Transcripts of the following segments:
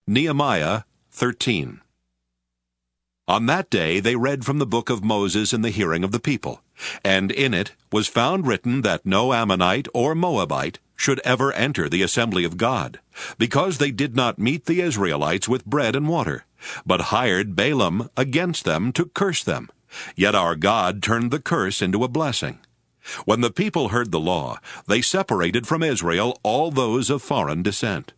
Nehemiah 13. On that day they read from the book of Moses in the hearing of the people, and in it was found written that no Ammonite or Moabite should ever enter the assembly of God, because they did not meet the Israelites with bread and water, but hired Balaam against them to curse them. Yet our God turned the curse into a blessing. When the people heard the law, they separated from Israel all those of foreign descent.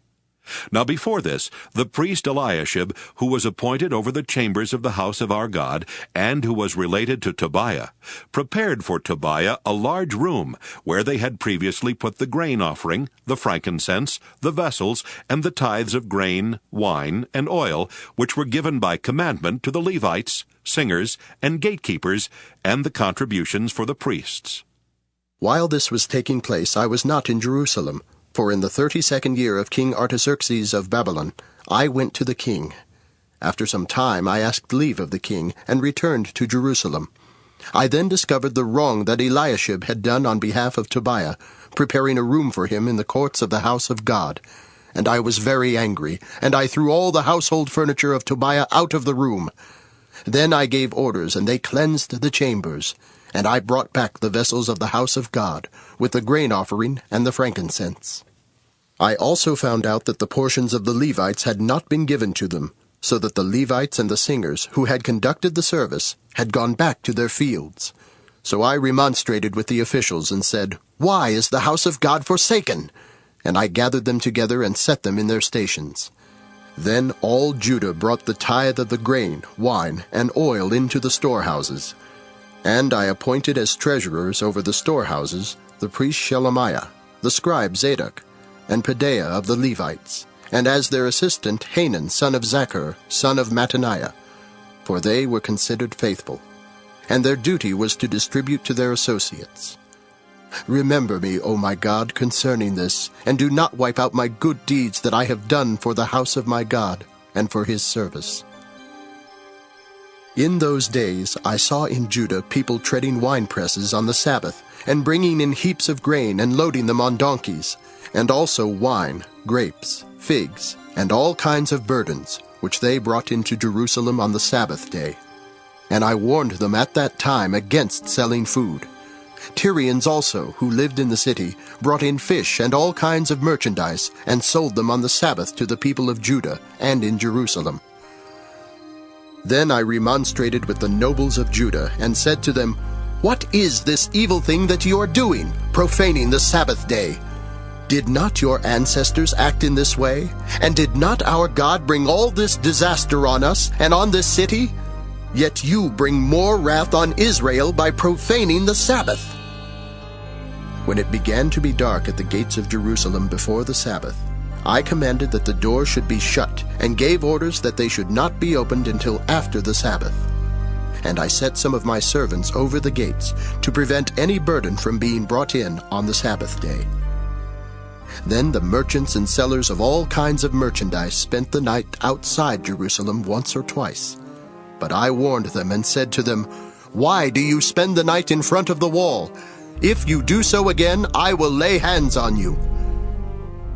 Now before this, the priest Eliashib, who was appointed over the chambers of the house of our God, and who was related to Tobiah, prepared for Tobiah a large room, where they had previously put the grain offering, the frankincense, the vessels, and the tithes of grain, wine, and oil, which were given by commandment to the Levites, singers, and gatekeepers, and the contributions for the priests. While this was taking place, I was not in Jerusalem, for in the 32nd year of King Artaxerxes of Babylon, I went to the king. After some time I asked leave of the king, and returned to Jerusalem. I then discovered the wrong that Eliashib had done on behalf of Tobiah, preparing a room for him in the courts of the house of God. And I was very angry, and I threw all the household furniture of Tobiah out of the room. Then I gave orders, and they cleansed the chambers. And I brought back the vessels of the house of God, with the grain offering and the frankincense. I also found out that the portions of the Levites had not been given to them, so that the Levites and the singers, who had conducted the service, had gone back to their fields. So I remonstrated with the officials and said, "Why is the house of God forsaken?" And I gathered them together and set them in their stations. Then all Judah brought the tithe of the grain, wine, and oil into the storehouses. And I appointed as treasurers over the storehouses the priest Shelemiah, the scribe Zadok, and Pedaiah of the Levites, and as their assistant Hanan son of Zachar, son of Mattaniah, for they were considered faithful, and their duty was to distribute to their associates. Remember me, O my God, concerning this, and do not wipe out my good deeds that I have done for the house of my God, and for his service. In those days I saw in Judah people treading winepresses on the Sabbath, and bringing in heaps of grain and loading them on donkeys, and also wine, grapes, figs, and all kinds of burdens, which they brought into Jerusalem on the Sabbath day. And I warned them at that time against selling food. Tyrians also, who lived in the city, brought in fish and all kinds of merchandise, and sold them on the Sabbath to the people of Judah and in Jerusalem. Then I remonstrated with the nobles of Judah, and said to them, "What is this evil thing that you are doing, profaning the Sabbath day? Did not your ancestors act in this way? And did not our God bring all this disaster on us and on this city? Yet you bring more wrath on Israel by profaning the Sabbath." When it began to be dark at the gates of Jerusalem before the Sabbath, I commanded that the doors should be shut, and gave orders that they should not be opened until after the Sabbath. And I set some of my servants over the gates, to prevent any burden from being brought in on the Sabbath day. Then the merchants and sellers of all kinds of merchandise spent the night outside Jerusalem once or twice. But I warned them and said to them, "Why do you spend the night in front of the wall? If you do so again, I will lay hands on you."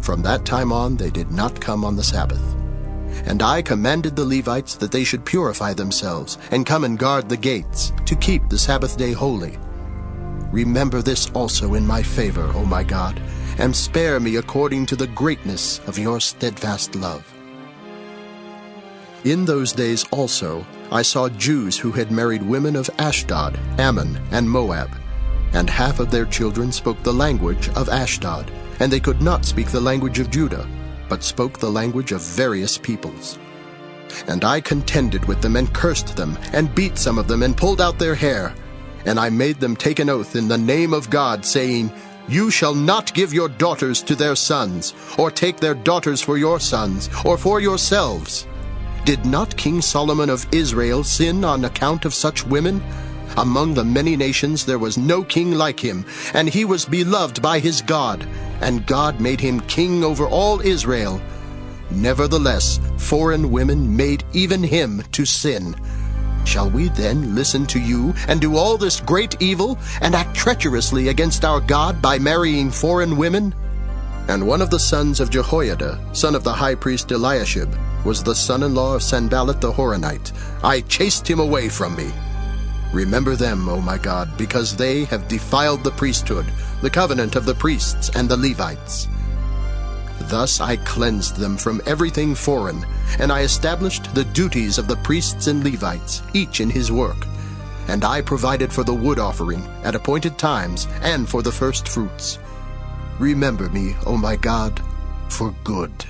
From that time on they did not come on the Sabbath. And I commanded the Levites that they should purify themselves, and come and guard the gates, to keep the Sabbath day holy. Remember this also in my favor, O my God, and spare me according to the greatness of your steadfast love. In those days also I saw Jews who had married women of Ashdod, Ammon, and Moab, and half of their children spoke the language of Ashdod, and they could not speak the language of Judah, but spoke the language of various peoples. And I contended with them, and cursed them, and beat some of them, and pulled out their hair. And I made them take an oath in the name of God, saying, "You shall not give your daughters to their sons, or take their daughters for your sons, or for yourselves." Did not King Solomon of Israel sin on account of such women? Among the many nations there was no king like him, and he was beloved by his God, and God made him king over all Israel. Nevertheless, foreign women made even him to sin. Shall we then listen to you, and do all this great evil, and act treacherously against our God by marrying foreign women? And one of the sons of Jehoiada, son of the high priest Eliashib, was the son-in-law of Sanballat the Horonite. I chased him away from me. Remember them, O my God, because they have defiled the priesthood, the covenant of the priests and the Levites. Thus I cleansed them from everything foreign, and I established the duties of the priests and Levites, each in his work. And I provided for the wood offering at appointed times and for the first fruits. Remember me, O my God, for good.